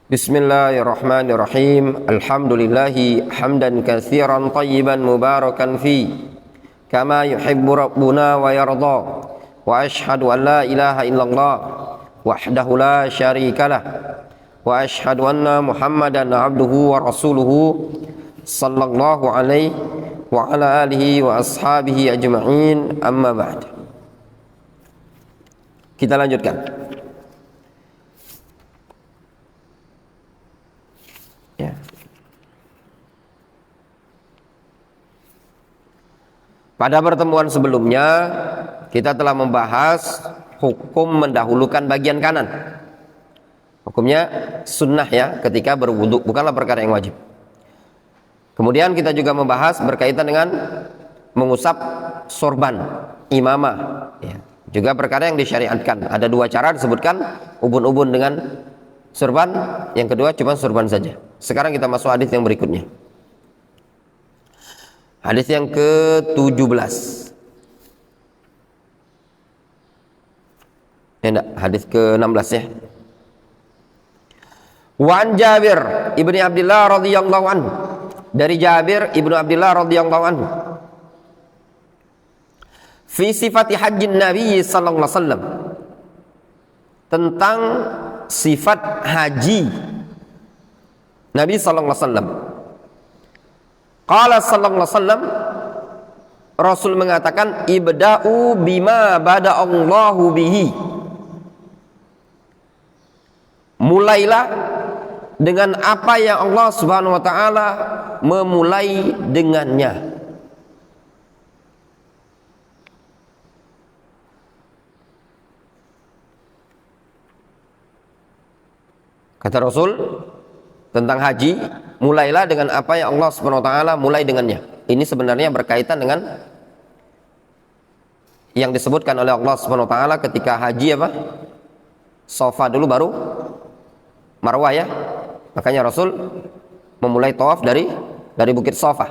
Bismillahirrahmanirrahim. Alhamdulillahi hamdan katsiran tayyiban mubarakan fi kama yuhibbu rabbuna wa yarda. Wa ashhadu an la ilaha illallah wahdahu la syarikalah wa ashhadu anna Muhammadan abduhu wa rasuluhu sallallahu alaihi wa ala alihi wa ashabihi ajma'in. Amma ba'd. Kita lanjutkan. Ya. Pada pertemuan sebelumnya kita telah membahas hukum mendahulukan bagian kanan. Hukumnya sunnah ya ketika berwudu, bukanlah perkara yang wajib. Kemudian kita juga membahas berkaitan dengan mengusap sorban, imamah ya. Juga perkara yang disyariatkan. Ada dua cara disebutkan, ubun-ubun dengan sorban, yang kedua cuma sorban saja. Sekarang kita masuk hadis yang berikutnya. Hadis yang ke-17. Hadis ke-16 ya. Wa an Jabir ibni Abdullah radhiyallahu anhu. Dari Jabir ibnu Abdullah radhiyallahu anhu. Fi sifati hajjin Nabi sallallahu alaihi wasallam. Tentang sifat haji Nabi sallallahu alaihi wasallam. Qala sallallahu alaihi wasallam, Rasul mengatakan, ibda'u bima bada Allahu bihi. Mulailah dengan apa yang Allah Subhanahu wa taala memulai dengannya. Kata Rasul tentang haji, mulailah dengan apa yang Allah Subhanahu wa taala mulai dengannya. Ini sebenarnya berkaitan dengan yang disebutkan oleh Allah Subhanahu wa taala ketika haji apa? Safa dulu baru Marwah ya. Makanya Rasul memulai tawaf dari Bukit Safa.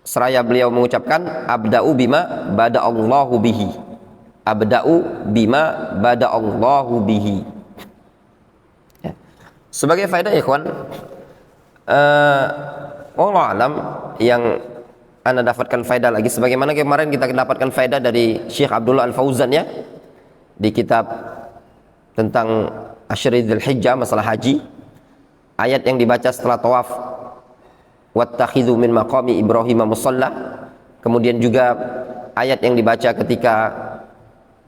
Seraya beliau mengucapkan abda'u bima bada Allahu bihi. Abda'u bima bada Allahu bihi. Sebagai faedah ikhwan, wallahu alam, yang anda dapatkan faedah lagi sebagaimana kemarin kita dapatkan faedah dari Syekh Abdullah Al-Fauzan ya, di kitab tentang Asyri Dzulhijjah masalah haji, ayat yang dibaca setelah tawaf, wattakhidhu min maqami Ibrahim musalla, kemudian juga ayat yang dibaca ketika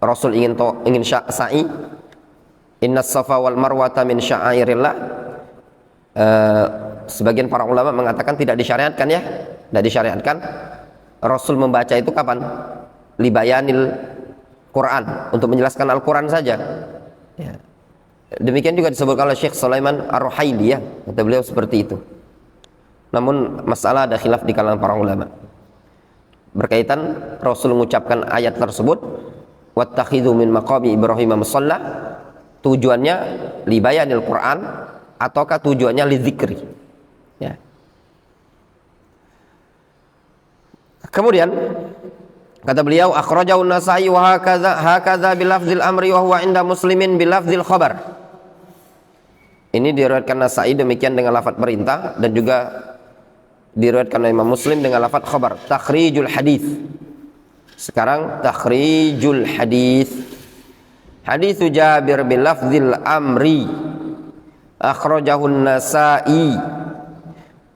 Rasul ingin sa'i, Innas safa wal marwata min sya'airillah. Sebagian para ulama mengatakan tidak disyariatkan ya, tidak disyariatkan. Rasul membaca itu kapan? Libayanil Quran, untuk menjelaskan Al-Quran saja ya. Demikian juga disebutkan oleh Syekh Sulaiman Ar-Ruhaili ya, kata beliau seperti itu. Namun masalah ada khilaf di kalangan para ulama berkaitan Rasul mengucapkan ayat tersebut, wattakhidhu min maqami Ibrahim musalla, tujuannya libayanil Quran ataukah tujuannya lidzikri ya. Kemudian kata beliau, akhrajahu an-Nasa'i wa hakadha bilafdzil amri wa huwa inda Muslimin bilafdzil khabar. Ini diriwayatkan Nasa'i demikian dengan lafaz perintah, dan juga diriwayatkan oleh Imam Muslim dengan lafaz khabar. Takhrijul hadis. Sekarang takhrijul hadis. Hadits Jabir bil lafdzil amri akhrajahu an-Nasa'i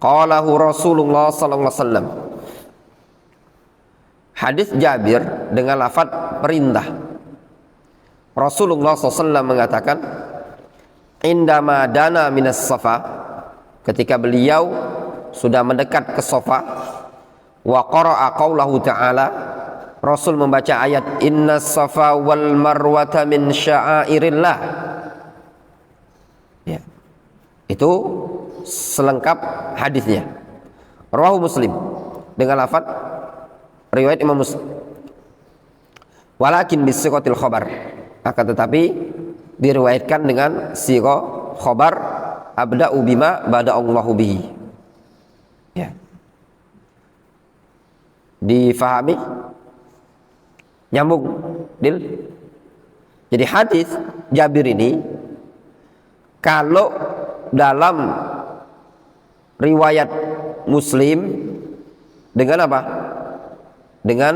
qalahu Rasulullah sallallahu alaihi wasallam. Hadis Jabir dengan lafaz perintah, Rasulullah SAW mengatakan, indama dana minas safa, ketika beliau sudah mendekat ke Safa, wa qara'a qaulahu ta'ala, Rasul membaca ayat innas safa wal marwata min sya'airillah ya. Itu selengkap hadisnya. Rawahu Muslim dengan lafaz riwayat Imam Muslim. Walakin bisiqatil khabar, akan tetapi diriwayatkan dengan sighah khabar, abda'u bima bada Allahu bihi ya. Difahami? Nyambung, Dil? Jadi hadis Jabir ini Kalau dalam riwayat Muslim dengan apa? Dengan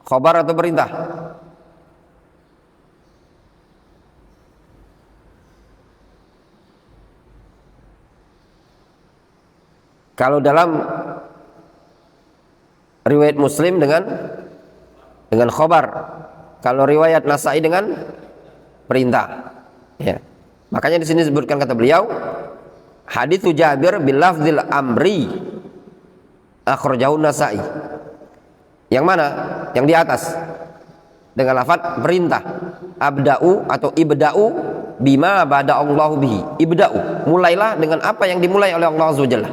khabar atau perintah? Kalau dalam riwayat Muslim dengan khabar, kalau riwayat Nasa'i dengan perintah. Ya. Makanya di sini disebutkan kata beliau, hadits Jabir bil lafzil amri akhrajahu Nasa'i. Yang mana? Yang di atas dengan lafaz perintah. Abda'u atau ibda'u bima bada'allahu bihi. Ibda'u, mulailah dengan apa yang dimulai oleh Allah Azza wa Jalla.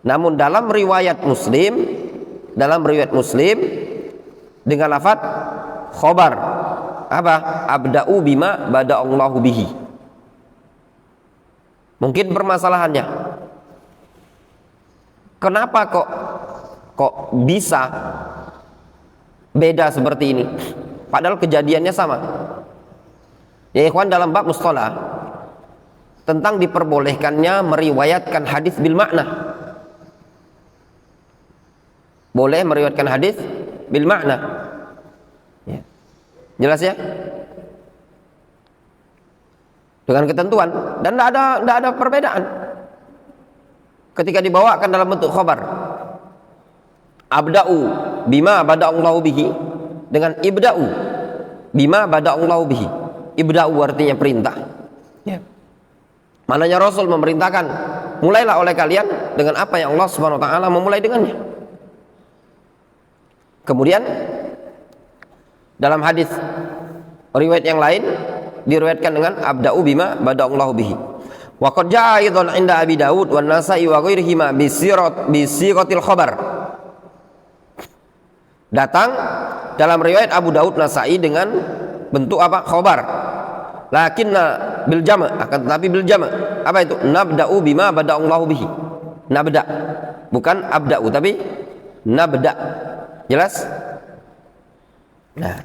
Namun dalam riwayat Muslim dengan lafaz khobar, apa? Abda'u bima bada'allahu bihi. Mungkin permasalahannya, kenapa kok bisa beda seperti ini, padahal kejadiannya sama. Ya ikhwan, dalam bab mustalah tentang diperbolehkannya meriwayatkan hadis bil makna. Boleh meriwayatkan hadis bil makna. Ya. Jelas ya? Dengan ketentuan, dan tidak ada perbedaan ketika dibawakan dalam bentuk khabar. Abda'u bima bada'allahu bihi dengan ibda'u bima bada'allahu bihi. Ibda'u artinya perintah. Ya. Mananya Rasul memerintahkan, mulailah oleh kalian dengan apa yang Allah Subhanahu wa taala memulai dengannya. Kemudian dalam hadis riwayat yang lain diriwayatkan dengan abda'u bima bada'allahu bihi. Wa qad ja'a aidan 'inda Abi Dawud wan Nasa'i wa ghairihima bi siqatil khabar. Datang dalam riwayat Abu Dawud, Nasa'i dengan bentuk apa? Khabar. Lakinna bil jama', akan tetapi bil jama'. Apa itu? Nabda'u bima bada'allahu bihi. Nabda', bukan abda'u tapi nabda'. Jelas? Nah,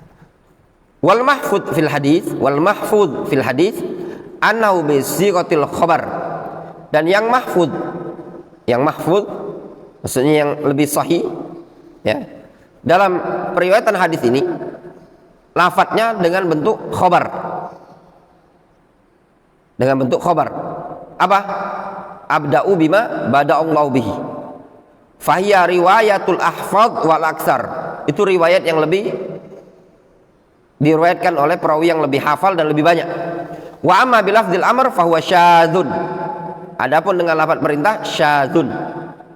wal mahfud fil hadis annahu bi siqatil khabar. Dan yang mahfud maksudnya yang lebih sahih ya, dalam periwayatan hadis ini lafadznya dengan bentuk khabar. Dengan bentuk khabar. Apa? Abda'u bima bada'allahu bihi. Fahiya riwayatul ahfad wal aksar. Itu riwayat yang lebih diriwayatkan oleh perawi yang lebih hafal dan lebih banyak. Wa amma bilafdzil amr fahuwa syadzun. Adapun dengan lafaz perintah syadzun.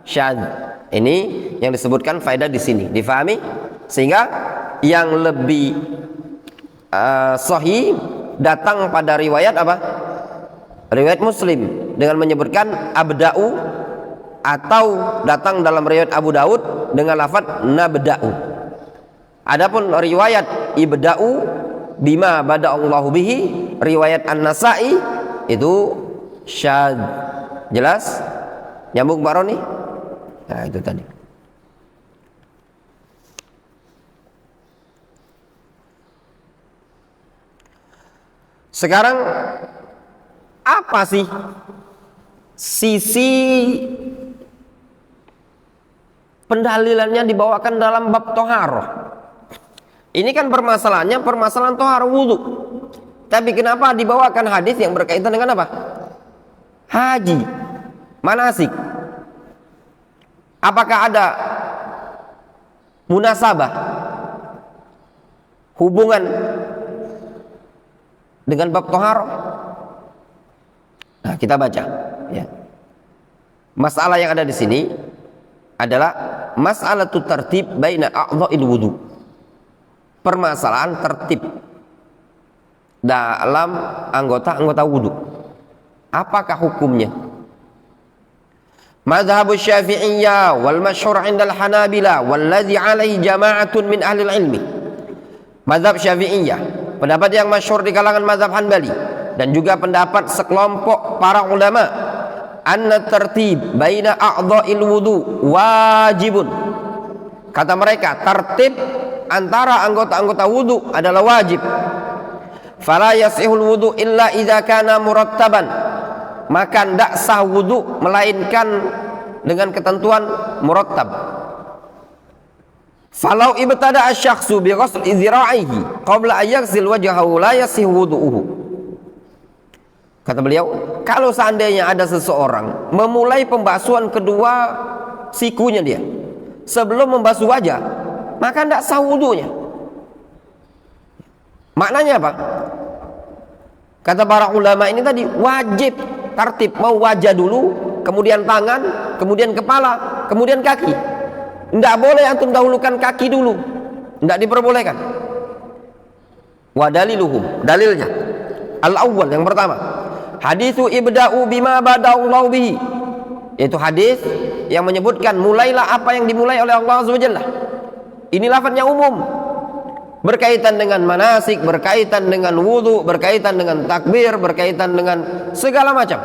Syadz. Ini yang disebutkan faedah di sini. Difahami? Sehingga yang lebih sahih datang pada riwayat apa? Riwayat Muslim dengan menyebutkan abda'u, atau datang dalam riwayat Abu Daud dengan lafaz nabda'u. Adapun riwayat ibda'u bima bada'allahu bihi, riwayat An-Nasa'i itu syadz. Jelas? Nyambung Pak Roni? Nah, itu tadi. Sekarang apa sih sisi pendalilannya dibawakan dalam bab toharoh? Ini kan permasalahannya permasalahan toharoh wudu. Tapi kenapa dibawakan hadis yang berkaitan dengan apa? Haji, manasik. Apakah ada munasabah, hubungan dengan bab toharoh? Nah, kita baca ya. Masalah yang ada di sini adalah masalah tertib baina a'dha'il wudu. Permasalahan tertib dalam anggota-anggota wudu. Apakah hukumnya? Mazhab Syafi'iyah wal masyhur 'inda al-Hanabila wallazi 'alaihi jama'atun min ahli ilmi. Mazhab Syafi'iyah, pendapat yang masyhur di kalangan mazhab Hanbali, dan juga pendapat sekelompok para ulama, anna tertib baina a'dha'il wudu wajibun. Kata mereka, tertib antara anggota-anggota wudu adalah wajib. fala yasihul wudu illa idza kana murattaban, maka tidak sah wudu melainkan dengan ketentuan murattab. Falau ibtada asy-syakhsu bi ghusli dhira'ihi qabla an yaghsil wajhahu la yasih wudu'uhu. Kata beliau, kalau seandainya ada seseorang memulai pembasuhan kedua sikunya dia sebelum membasuh wajah, maka tidak sah wudunya. Maknanya apa? Kata para ulama ini tadi wajib tertib, mau wajah dulu, kemudian tangan, kemudian kepala, kemudian kaki. Tidak boleh antum dahulukan kaki dulu, tidak diperbolehkan. Wa daliluhum, dalilnya al-awwal, yang pertama, haditsu ibda'u bima bada'allahu bihi, yaitu hadis yang menyebutkan mulailah apa yang dimulai oleh Allah Azza wa Jalla. Ini lafadznya umum, berkaitan dengan manasik, berkaitan dengan wudu, berkaitan dengan takbir, berkaitan dengan segala macam.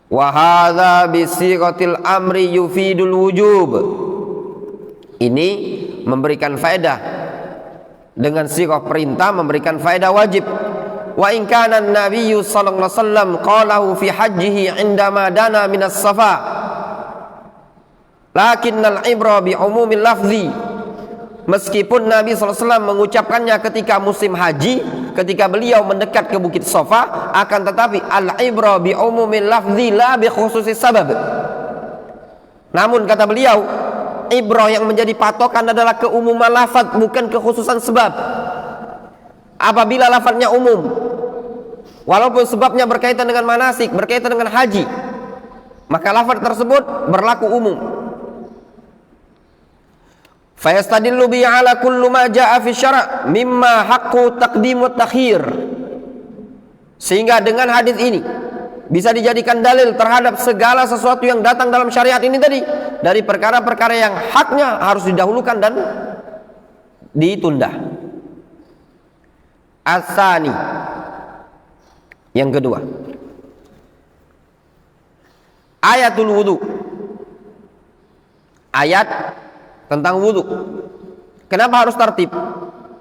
Wa hadza bi sighatil amri yufidul wujub. Ini memberikan faedah dengan sighah perintah, memberikan faedah wajib. Wa in kana an-nabiy sallallahu alaihi wasallam qalahu fi hajjihi indama dana minas safa, lakinnal ibra bi umumil lafzi. Meskipun Nabi SAW mengucapkannya ketika musim haji, ketika beliau mendekat ke Bukit Safa, akan tetapi al-ibra bi umumil lafzi la bi khususis sabab. Namun kata beliau, ibrah yang menjadi patokan adalah keumuman lafaz, bukan kekhususan sebab. Apabila lafaznya umum, walaupun sebabnya berkaitan dengan manasik, berkaitan dengan haji, maka lafaz tersebut berlaku umum. Fayastadillu bi ala kullu ma jaa fi syara' mimma haqqu taqdim wa takhir. Sehingga dengan hadis ini bisa dijadikan dalil terhadap segala sesuatu yang datang dalam syariat ini tadi, dari perkara-perkara yang haknya harus didahulukan dan ditunda. As-sani, yang kedua, ayatul wudu, ayat tentang wudu. Kenapa harus tertib?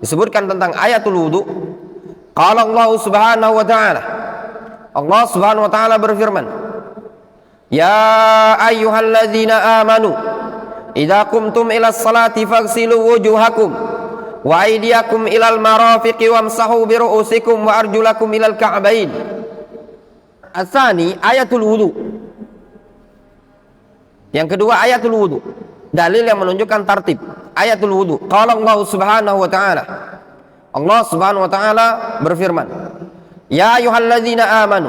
Disebutkan tentang ayatul wudu. Qala Allah Subhanahu wa ta'ala, Allah Subhanahu wa ta'ala berfirman, ya ayyuhalladzina amanu idza qumtum ila sholati faghsilu wujuhakum wa aydiyakum ilal marafiqi wamsahu bi ru'usikum wa arjulakum ilal ka'bain. Asani, ayatul wudu. Yang kedua, ayatul wudu, dalil yang menunjukkan tartib. Ayatul wudu. Qala Allah Subhanahu wa ta'ala, Allah Subhanahu wa ta'ala berfirman, ya ayyuhalladzina amanu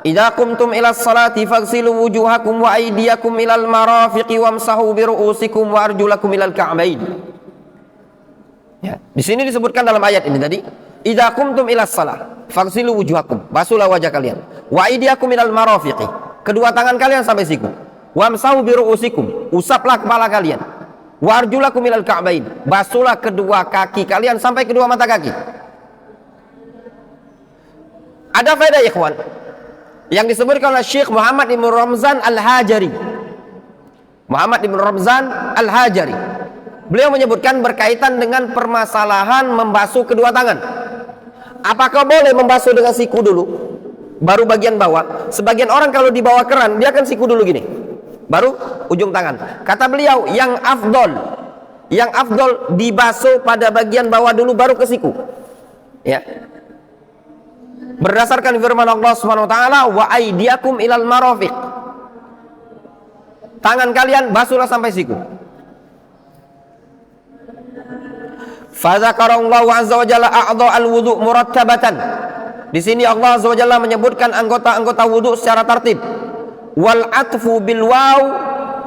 idza qumtum ila sholati faghsilu wujuhakum wa aydiyakum ilal marafiqi wamsahu bi ru'usikum wa arjulakum ilal ka'bain. Ya, di sini disebutkan dalam ayat ini tadi, idza qumtum ila shalah faghsilu wujuhakum, basuhlah wajah kalian, wa aydiyakum ilal marafiqi, kedua tangan kalian sampai siku, wamsahu bi ru'usikum, usaplah kepala kalian, wa arjulakum ilal ka'bain, basuhlah kedua kaki kalian sampai kedua mata kaki. Ada faedah ikhwan yang disebutkan oleh Syekh Muhammad Ibn Ramzan Al-Hajari. Muhammad Ibn Ramzan Al-Hajari, beliau menyebutkan berkaitan dengan permasalahan membasuh kedua tangan. Apakah boleh membasuh dengan siku dulu baru bagian bawah? Sebagian orang kalau di bawah keran dia kan siku dulu gini, baru ujung tangan. Kata beliau, yang afdol dibasuh pada bagian bawah dulu baru ke siku. Ya. Berdasarkan firman Allah Subhanahu wa taala, wa aydiyakum ilal marafiq. Tangan kalian basuhlah sampai siku. Fa dzakarallahu azza wa jalla a'dha al-wudu murattabatan. Di sini Allah azza wa jalla menyebutkan anggota-anggota wudu secara tertib. Wal atfu bil waw,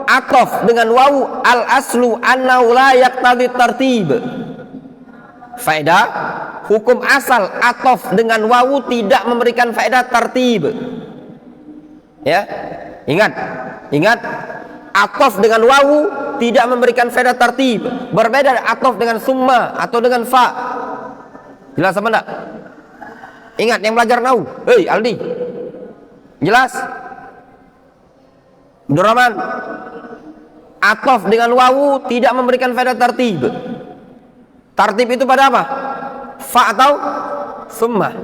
atof dengan waw, al aslu annahu la yaqtadi tartib. Faedah, hukum asal atof dengan waw tidak memberikan faedah tertib. Ya, ingat, atof dengan waw tidak memberikan faedah tertib. Berbeda atof dengan summa atau dengan fa. Jelas apa enggak? Ingat yang belajar nahwu. Hei Aldi, jelas? Abdurrahman, atof dengan wawu tidak memberikan faedah tartib. Tartib itu pada apa? Fa atau Summa.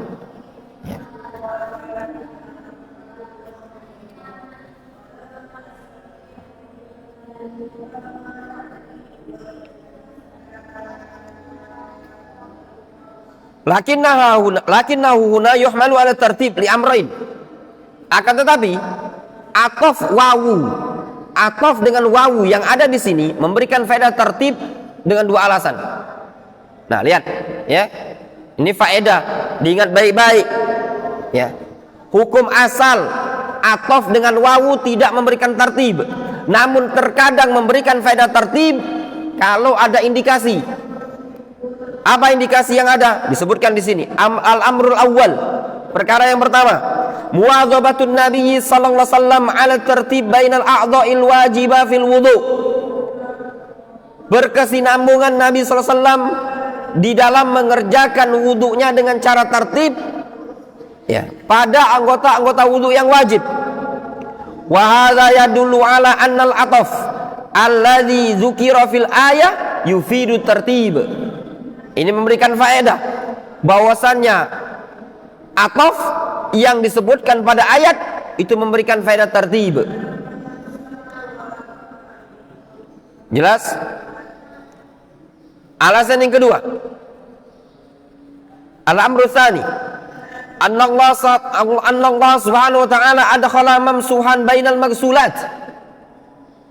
Ya. Lakinnahu huna yuhmalu ala tertib li amrain. Akan tetapi atof dengan wawu yang ada di sini memberikan faedah tertib dengan dua alasan. Nah, lihat ya. Ini faedah, diingat baik-baik. Ya. Hukum asal atof dengan wawu tidak memberikan tertib, namun terkadang memberikan faedah tertib kalau ada indikasi. Apa indikasi yang ada? Disebutkan di sini. Al-amrul awwal. Perkara yang pertama, muwadzabatun Nabi sallallahu alaihi wasallam ala tertib bainal a'dha'il wajibah fil wudu. Berkesinambungan Nabi sallallahu alaihi wasallam di dalam mengerjakan wudunya dengan cara tertib ya, pada anggota-anggota wudu yang wajib. Wa hadza yadullu ala annal ataf alladzi dzukira fil ayah yufidu tertib. Ini memberikan faedah bahwasannya ataf yang disebutkan pada ayat itu memberikan faedah tertib. Jelas? Alasan yang kedua, al-amru tsani, anna Allah subhanahu wa ta'ala adkhala mamsuhan bainal maghsulat.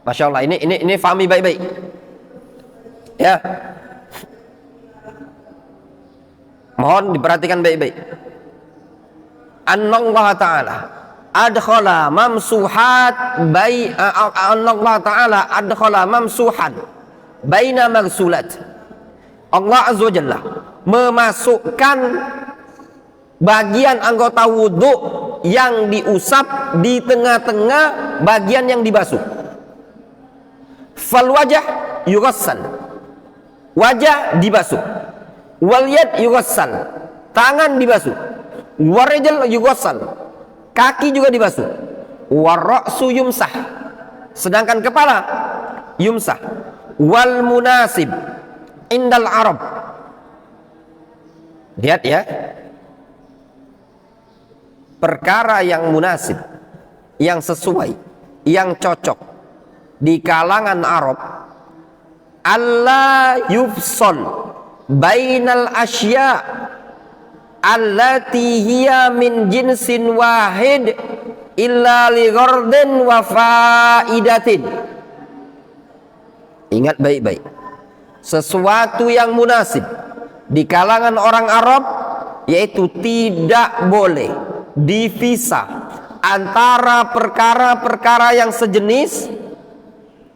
Masya Allah, ini fahami baik-baik ya, mohon diperhatikan baik-baik. Anna Allah ta'ala adkhala mamsuhat anna Allah ta'ala adkhala mamsuhan baina maghsulat. Allah Azza wa Jalla memasukkan bagian anggota wudhu yang diusap di tengah-tengah bagian yang dibasuh. Fal wajah yughassal, wajah dibasuh. Wal yad yughassal, tangan dibasuh. Wal rijl yughassal, kaki juga dibasuh. War ra'su yumsah, sedangkan kepala yumsah. Wal munasib indal Arab. Lihat ya, perkara yang munasib, yang sesuai, yang cocok di kalangan Arab, alla yufsal bainal asya allati hiya min jinsin wahid illa li ghardin wa faidatin. Ingat baik-baik, sesuatu yang munasib di kalangan orang Arab yaitu tidak boleh dipisah antara perkara-perkara yang sejenis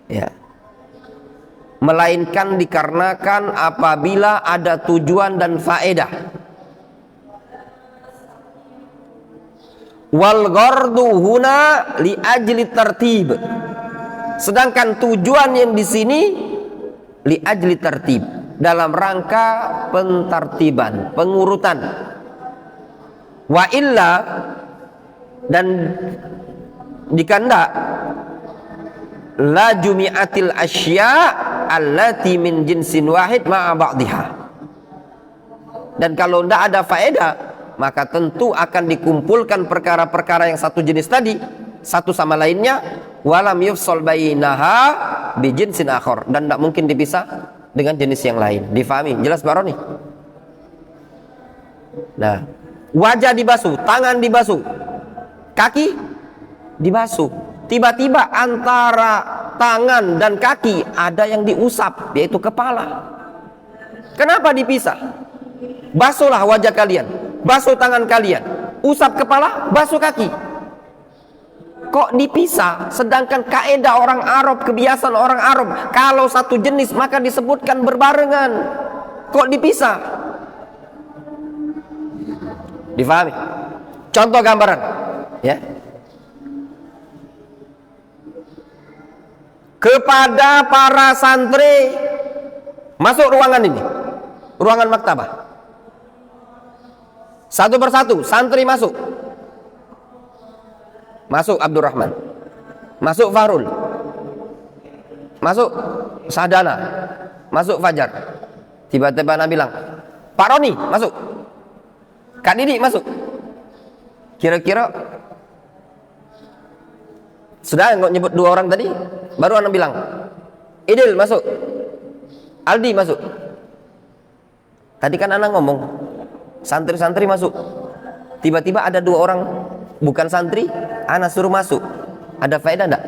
ya, melainkan dikarenakan apabila ada tujuan dan faedah. Wal ghardu huna li ajli tertib, sedangkan tujuan yang di sini li ajli tertib, dalam rangka pentartiban, pengurutan. Wa illa, dan jika enggak, la jumi'atil asya allati min jinsin wahid ma'a ba'diha. Dan kalau enggak ada faedah, maka tentu akan dikumpulkan perkara-perkara yang satu jenis tadi satu sama lainnya, walam yufsal bainaha bi jinsin akhar, dan tidak mungkin dipisah dengan jenis yang lain. Difahami? Jelas Pak Roni? Nah, wajah dibasuh, tangan dibasuh, kaki dibasuh. Tiba-tiba antara tangan dan kaki ada yang diusap, yaitu kepala. Kenapa dipisah? Basuhlah wajah kalian, basuh tangan kalian, usap kepala, basuh kaki. Kok dipisah? Sedangkan kaidah orang Arab, kebiasaan orang Arab, kalau satu jenis maka disebutkan berbarengan. Kok dipisah? Difahami? Contoh gambaran ya. Kepada para santri masuk ruangan ini, ruangan maktabah. Satu persatu santri masuk. Masuk Abdurrahman, masuk Fahrul, masuk Sadana, masuk Fajar. Tiba-tiba Nabi bilang, Pak Roni masuk. Kak Didi masuk. Kira-kira sudah nggak nyebut 2 orang tadi, baru anak bilang Idil masuk, Aldi masuk. Tadi kan anak ngomong santri-santri masuk, tiba-tiba ada 2 orang bukan santri, anak suruh masuk. Ada faedah enggak?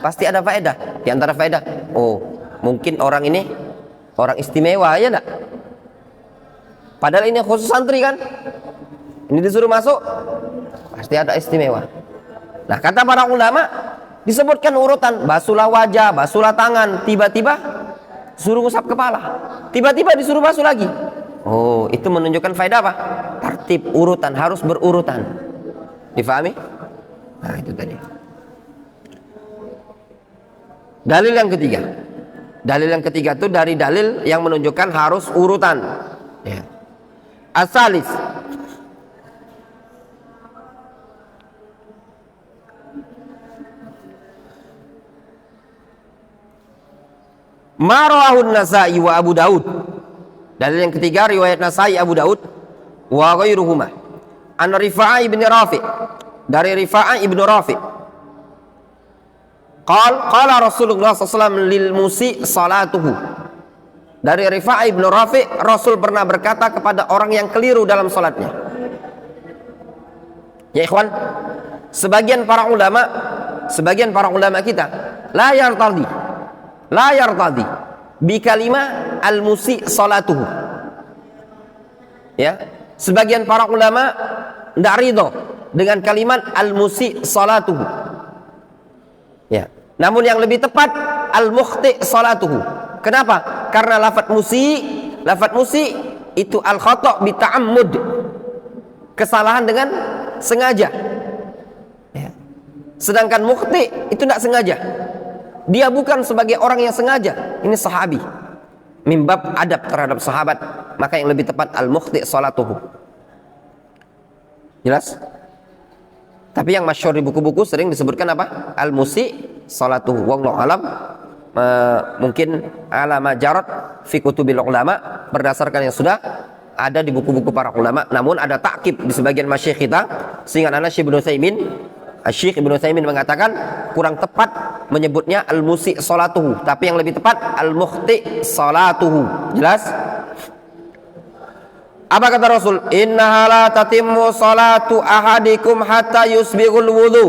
Pasti ada faedah. Di antara faedah, oh mungkin orang ini orang istimewa ya enggak? Padahal ini khusus santri kan, ini disuruh masuk, pasti ada istimewa. Nah, kata para ulama disebutkan urutan, basuhlah wajah, basuhlah tangan, tiba-tiba suruh usap kepala, tiba-tiba disuruh basuh lagi. Oh, itu menunjukkan faedah apa? Tertib, urutan, harus berurutan. Difahami? Nah, itu tadi. Dalil yang ketiga. Dalil yang ketiga itu dari dalil yang menunjukkan harus urutan. Ya. Asalis. Ma rawahun Nasa'i wa Abu Daud. Dalil yang ketiga riwayat Nasa'i, Abu Daud wa ghairuhuma. An Rifa'ah ibn Rafi', dari Rifa'ah ibn Rafi'. Qala Rasulullah SAW lil musi salatuhu. Dari Rifa'ah ibn Rafi', Rasul pernah berkata kepada orang yang keliru dalam salatnya. Ya ikhwan, sebagian para ulama kita la yartadi bi kalimah al-musi salatuhu. Ya, sebagian para ulama tidak ridho dengan kalimat al-musi salatuhu. Ya, namun yang lebih tepat al-mukhti salatuhu. Kenapa? Karena lafaz musi itu al-khata' bi ta'ammud, kesalahan dengan sengaja. Ya. Sedangkan mukhti itu tidak sengaja. Dia bukan sebagai orang yang sengaja. Ini sahabi. Mimbab adab terhadap sahabat, maka yang lebih tepat al-mukhti salatuhu. Jelas? Tapi yang masyhur di buku-buku sering disebutkan apa? Al-musi salatuhu. Wallahu alam. Mungkin alama jarat fi kutubil ulama, berdasarkan yang sudah ada di buku-buku para ulama. Namun ada takkib di sebagian masyayikh kita, sehingga Syekh Ibnu Utsaimin mengatakan kurang tepat menyebutnya al-musi salatuhu, tapi yang lebih tepat al-mukhti salatuhu. Jelas? Apa kata Rasul? Innaha la tatimmu salatu ahadikum hatta yusbighul wudu.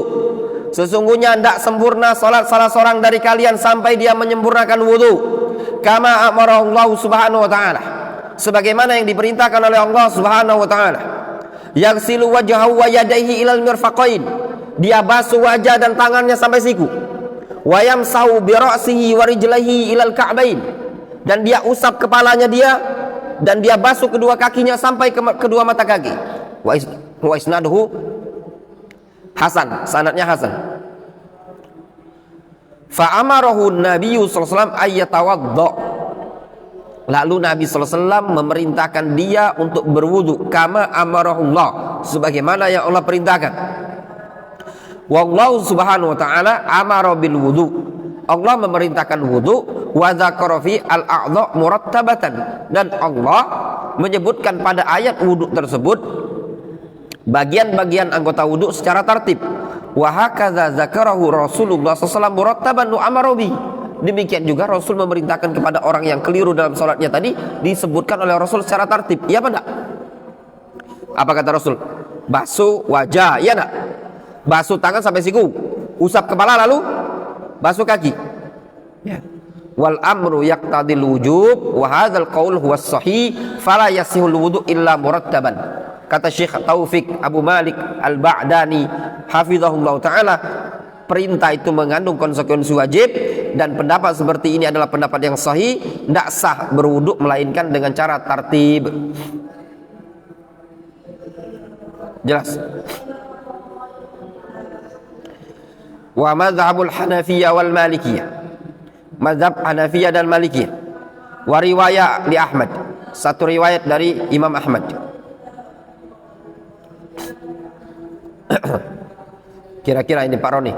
Sesungguhnya tidak sempurna salat salah seorang dari kalian sampai dia menyempurnakan wudu. Kama amarallahu subhanahu wa ta'ala, sebagaimana yang diperintahkan oleh Allah subhanahu wa ta'ala. Yaghsilu wajhahu wa yadayhi ilal mirfaqain. Dia basuh wajah dan tangannya sampai siku. Wa yamsahu bi ra'sihi wa rijlaihi ilal ka'bain. Dan dia usap kepalanya dia, dan dia basuh kedua kakinya sampai ke kedua mata kaki. Wa isnaduhu hasan, sanadnya hasan. Fa amarahu Nabiyyu sallallahu alaihi wasallam ayyatawadda. Lalu Nabi sallallahu alaihi wasallam memerintahkan dia untuk berwudu, kama amarahullah, sebagaimana yang Allah perintahkan. Wallahu subhanahu wa ta'ala amara bil wudu. Allah memerintahkan wudu, wa dzakara fi al-a'dha murattabatan, dan Allah menyebutkan pada ayat wudu tersebut bagian-bagian anggota wudu secara tertib. Wa hakadza dzakarahu Rasulullah sallallahu alaihi wasallam murattaban wa amara bi. Demikian juga Rasul memerintahkan kepada orang yang keliru dalam salatnya tadi, disebutkan oleh Rasul secara tertib. Iya apa enggak? Apa kata Rasul? Basuh wajah, iya enggak? Basuh tangan sampai siku, usap kepala, lalu basuh kaki. Ya. Wal amru yaqtadil wujub wa hadzal qaul huwa sahih fala yasihul wudu illa murattaban. Kata Syekh Taufik Abu Malik Al-Ba'dani hafizahullah taala, perintah itu mengandung konsekuensi wajib, dan pendapat seperti ini adalah pendapat yang sahih. Tidak sah berwudu melainkan dengan cara tartib. Jelas? Wa madhabul Hanafiyah wal Malikiyah, mazhab Hanafiyah dan Malikiyah. Wa riwayat li Ahmad, satu riwayat dari Imam Ahmad. Kira-kira ini Pak Roni,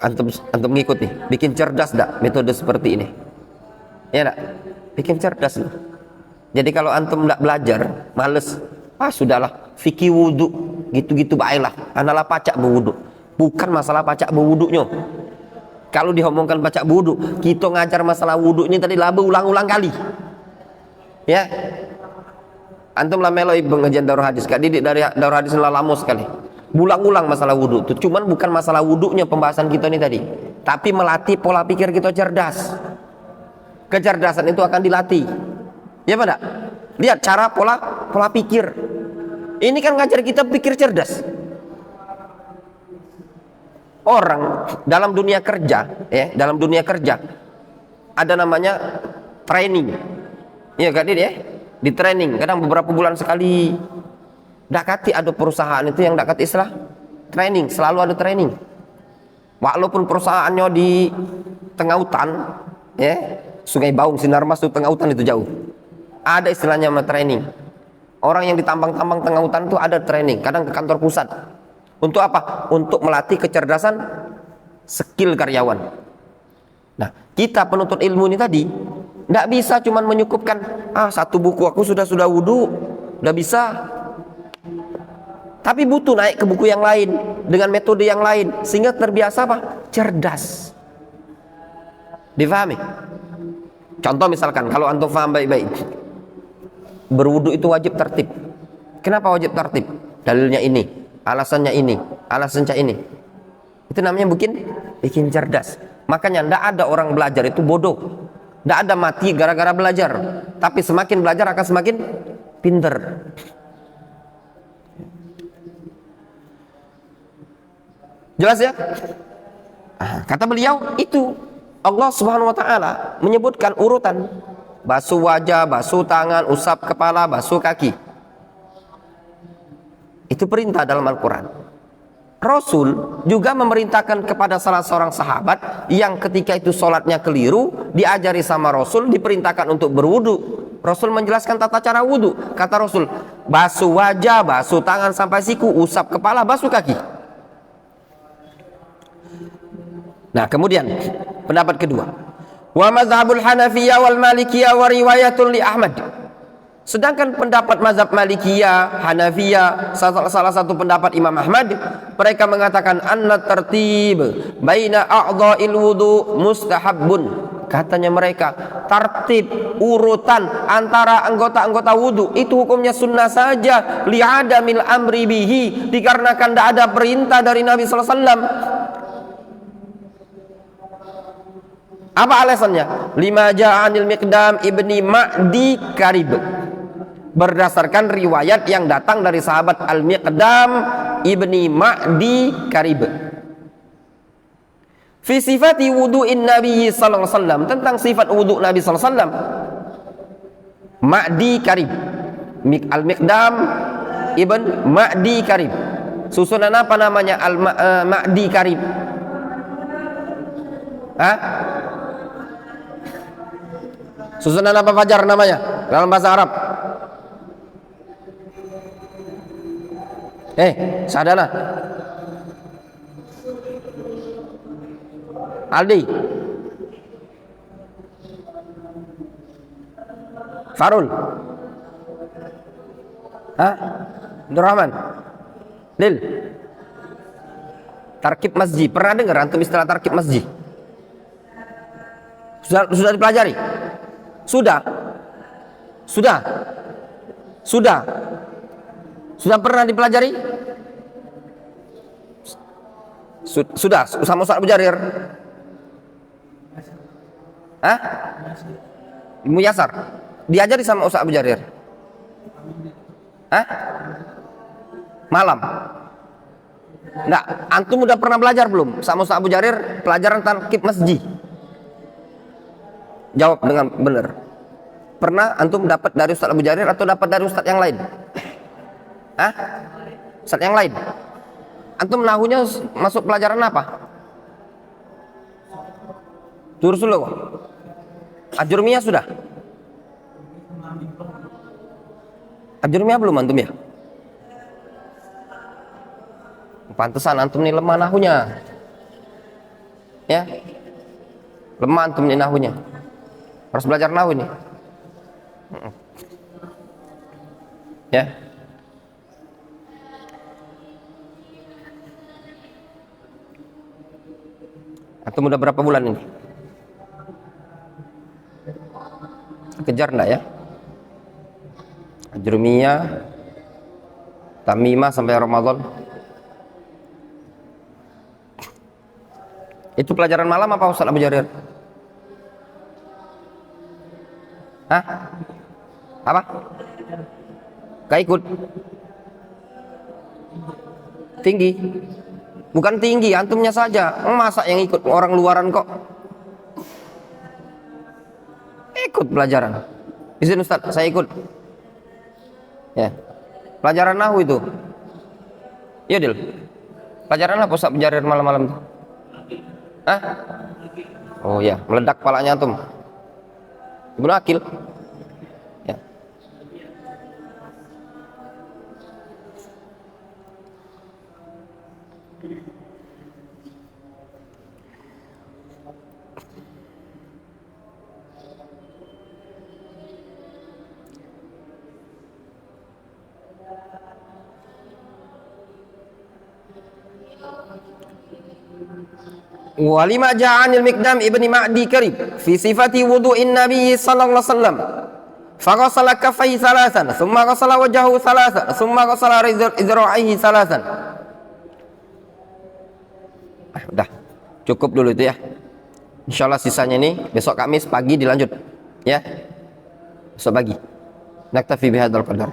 antum ngikuti, bikin cerdas dak metode seperti ini? Ya dak? Bikin cerdas loh. Jadi kalau antum tidak belajar, males, sudahlah, fikih wudu, gitu-gitu baiklah, analah pacak berwudu. Bukan masalah pacak berwudunya. Kalau diomongkan pacak berwudu, kita ngajar masalah wudu ini tadi laba ulang-ulang kali. Ya, antum lah meloi pengajian Darul Hadis, Kak Didik dari Darul Hadis lama sekali. Ulang-ulang masalah wudu. Cuman bukan masalah wudunya pembahasan kita ini tadi, tapi melatih pola pikir kita cerdas. Kecerdasan itu akan dilatih. Ya pada lihat cara pola pikir. Ini kan ngajar kita pikir cerdas. Orang dalam dunia kerja, ya, dalam dunia kerja ada namanya training. Ya kan ya? Di training kadang beberapa bulan sekali. Dakati ada perusahaan itu yang dakati istilah training, selalu ada training. Walaupun perusahaannya di tengah hutan, ya, Sungai Baung, Sinarmas itu tengah hutan itu jauh. Ada istilahnya sama training. Orang yang ditambang-tambang tengah hutan itu ada training, kadang ke kantor pusat. Untuk apa? Untuk melatih kecerdasan skill karyawan. Nah, kita penuntut ilmu ini tadi tidak bisa cuma menyukupkan satu buku aku sudah wudu, udah bisa. Tapi butuh naik ke buku yang lain dengan metode yang lain sehingga terbiasa apa? Cerdas. Difahami? Contoh misalkan kalau antum paham baik-baik, berwudu itu wajib tertib. Kenapa wajib tertib? Dalilnya ini, alasannya ini, alasannya ini. Itu namanya bikin cerdas. Makanya tidak ada orang belajar itu bodoh. Tidak ada mati gara-gara belajar. Tapi semakin belajar akan semakin pinter. Jelas ya? Kata beliau itu Allah Subhanahu wa taala menyebutkan urutan basuh wajah, basuh tangan, usap kepala, basuh kaki. Itu perintah dalam Al-Quran. Rasul juga memerintahkan kepada salah seorang sahabat yang ketika itu sholatnya keliru, diajari sama Rasul, diperintahkan untuk berwudu. Rasul menjelaskan tata cara wudu. Kata Rasul, basuh wajah, basuh tangan sampai siku, usap kepala, basuh kaki. Nah, kemudian pendapat kedua, wa mazhabul Hanafiyah wal Malikiyah wa riwayatun li Ahmad. Sedangkan pendapat mazhab Malikiyah, Hanafiyah, salah satu pendapat Imam Ahmad, mereka mengatakan anna tertib baina a'dha'il wudu mustahabbun. Katanya mereka, tertib urutan antara anggota-anggota wudu itu hukumnya sunnah saja, li'adamil amri bihi, dikarenakan tidak ada perintah dari Nabi sallallahu alaihi wasallam. Apa alasannya? Lima ja'anil Miqdam ibni Ma'di Karib. Berdasarkan riwayat yang datang dari sahabat Al-Miqdam ibni Ma'di Karib. Fi sifati wudu'in Nabi sallallahu alaihi wasallam, tentang sifat wudu' Nabi sallallahu alaihi wasallam. Ma'di Karib. Al-Miqdam ibn Ma'di Karib. Susunan apa namanya Ma'di Karib? Susunan apa Fajar namanya dalam bahasa Arab? Sadana Aldi Farul Abdurrahman Lil Tarkib masjid. Pernah dengar antum istilah tarkib masjid? Sudah dipelajari? Sudah pernah dipelajari? Sudah sama Ustaz Abu Jarir? Muyasar diajari sama Ustaz Abu Jarir? Malam? Enggak, antum udah pernah belajar belum sama Ustaz Abu Jarir pelajaran tarkib masjid? Jawab dengan benar. Pernah antum dapat dari Ustaz Abu Jarir atau dapat dari Ustaz yang lain? Ustaz yang lain? Antum nahunya masuk pelajaran apa? Dursul kok. Ajurmiyah sudah? Ajurmiyah belum antum ya? Pantesan antum nih lemah nahunya. Ya. Lemah antum nih nahunya. Harus belajar nahu ini. Ya. Atau udah berapa bulan ini? Kejar enggak ya? Ajrumiyah, Tamimah sampai Ramadan. Itu pelajaran malam apa Ustaz Abu Jarir? Hah? Apa? Gak ikut? Tinggi? Bukan tinggi, antumnya saja. Masa yang ikut orang luaran kok? Ikut pelajaran. Izin Ustaz, saya ikut. Ya. Pelajaran nahu itu. Iya, Dil. Pelajaran apa Ustaz Jarir malam-malam tuh? Hah? Oh ya, meledak kepalanya antum. Ibnu Akil. Ya. Walima ja'anil Miqdam ibni Ma'di Karib fi sifati wudu'in Nabi sallallahu alaihi wasallam. Faghasala kaffayhi salasan, thumma ghasala wajhahu salasan, thumma ghasala izra'ihi salasan. Udah. Cukup dulu itu ya. Insyaallah sisanya ini besok Kamis pagi dilanjut. Ya. Besok pagi. Naktafi bihadzal qadar.